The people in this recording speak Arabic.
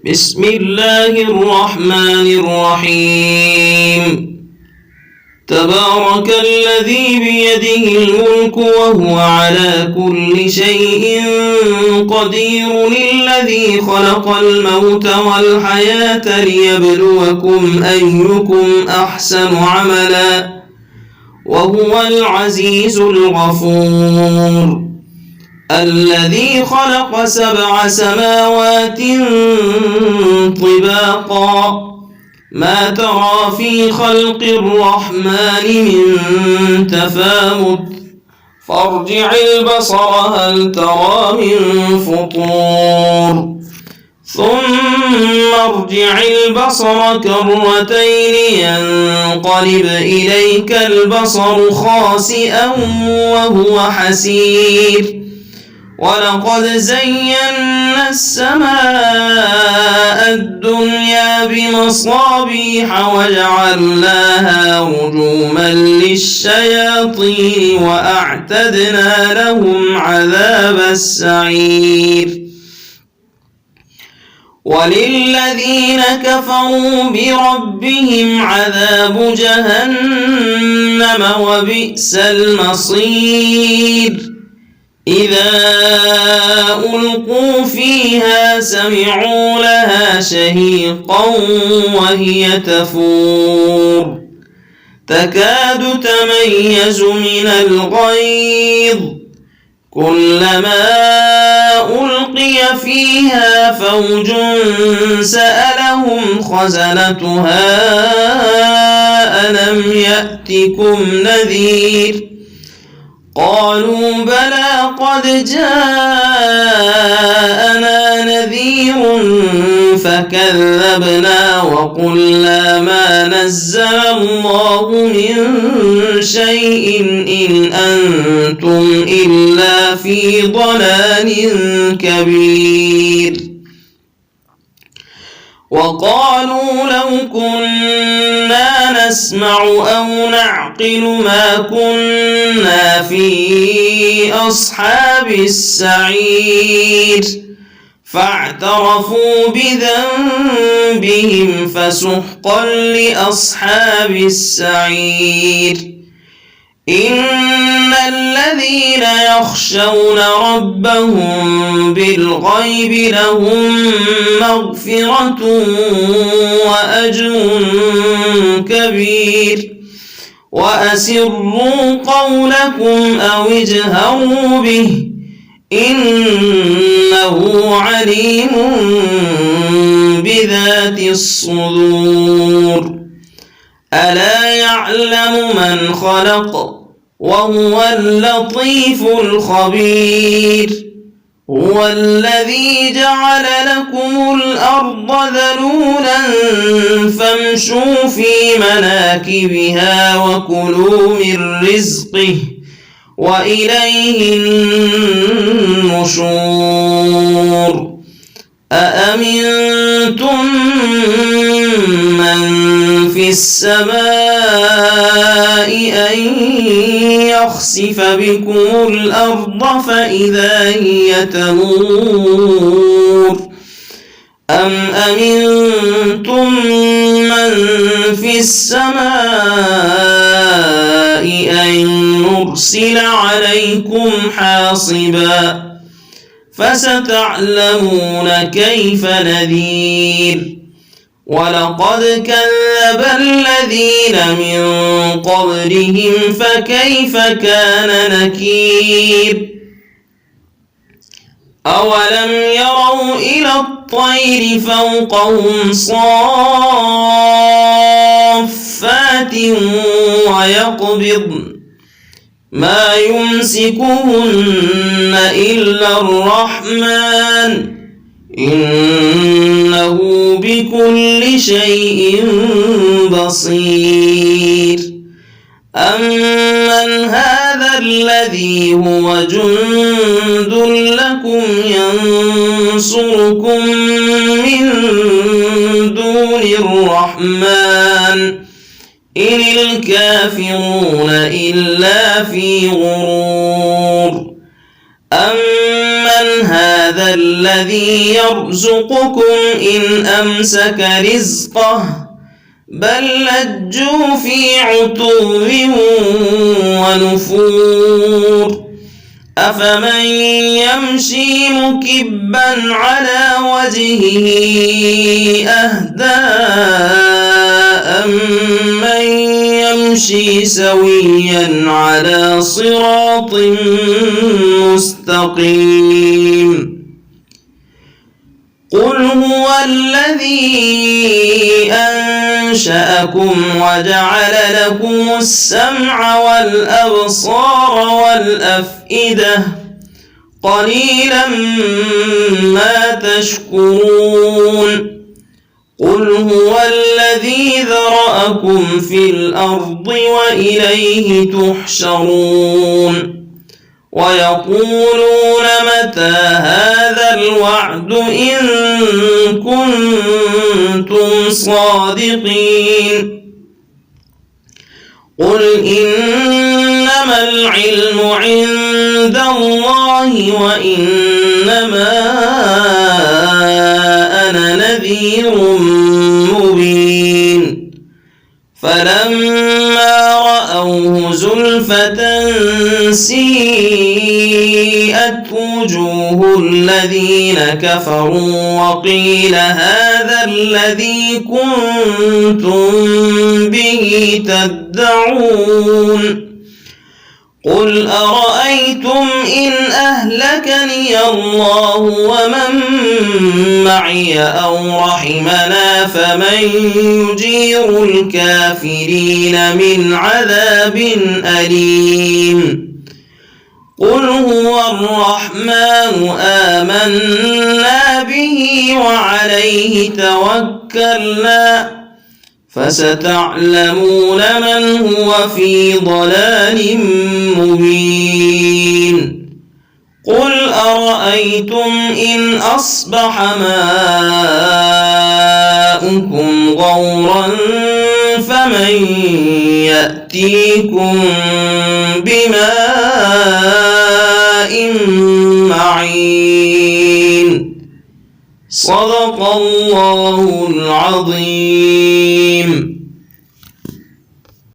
بسم الله الرحمن الرحيم. تبارك الذي بيده الملك وهو على كل شيء قدير، الذي خلق الموت والحياة ليبلوكم أيكم أحسن عملا وهو العزيز الغفور. الذي خلق 7 سماوات طباقا، ما ترى في خلق الرحمن من تفاوت، فارجع البصر هل ترى من فطور، ثم ارجع البصر كرتين ينقلب إليك البصر خاسئا وهو حسير. ولقد زينا السماء الدنيا بمصابيح وجعلناها رجوما للشياطين وأعتدنا لهم عذاب السعير. وللذين كفروا بربهم عذاب جهنم وبئس المصير. إذا ألقوا فيها سمعوا لها شهيقا وهي تفور، تكاد تميز من الغيظ، كلما ألقي فيها فوج سألهم خزنتها ألم يأتكم نذير، قالوا بلى قد جاءنا نذير فكذبنا وقلنا ما نزل الله من شيء إن أنتم إلا في ضلال كبير. وقالوا لو كنا نسمع أو نعقل ما كنا في أصحاب السعير، فاعترفوا بذنبهم فسحقا لأصحاب السعير. إن الذين يخشون ربهم بالغيب لهم مغفرة وأجر كبير. وأسروا قولكم أو اجهروا به إنه عليم بذات الصدور. ألا يعلم من خلق وهو اللطيف الخبير. هو الذي جعل لكم الأرض ذلولا فامشوا في مناكبها وكلوا من رزقه وإليه النشور. أأمنتم من في السماء أن يخسف بكم الأرض فإذا هي تمور، أم أمنتم من في السماء أن يرسل عليكم حاصبا، فستعلمون كيف نذير. ولقد كذب الذين من قبلهم فكيف كان نكير. أولم يروا إلى الطير فوقهم صافات ويقبضن ما يمسكهن إلا الرحمن إنه بكل شيء بصير. أمن هذا الذي هو جند لكم ينصركم من دون الرحمن إن الكافرون إلا في غرور. أمن هذا هذا الذي يرزقكم إن أمسك رزقه بل لجوا في عتو ونفور أفمن يمشي مكبا على وجهه أهدى أمن يمشي سويا على صراط مستقيم قل هو الذي أنشأكم وجعل لكم السمع والأبصار والأفئدة قليلا ما تشكرون قل هو الذي ذرأكم في الأرض وإليه تحشرون ويقولون متى هذا الوعد إن كنتم صادقين قل إنما العلم عند الله وإنما أنا نذير مبين فلما رأوه زلفة سيئت وجوه الذين كفروا وقيل هذا الذي كنتم به تدعون قل أرأيتم إن أهلكني الله ومن معي أو رحمنا فمن يجير الكافرين من عذاب أليم قل هو الرحمن آمنا به وعليه توكلنا فستعلمون من هو في ضلال مبين قل أرأيتم إن أصبح ماؤكم غورا فمن يأتيكم بماء معين صدق الله العظيم.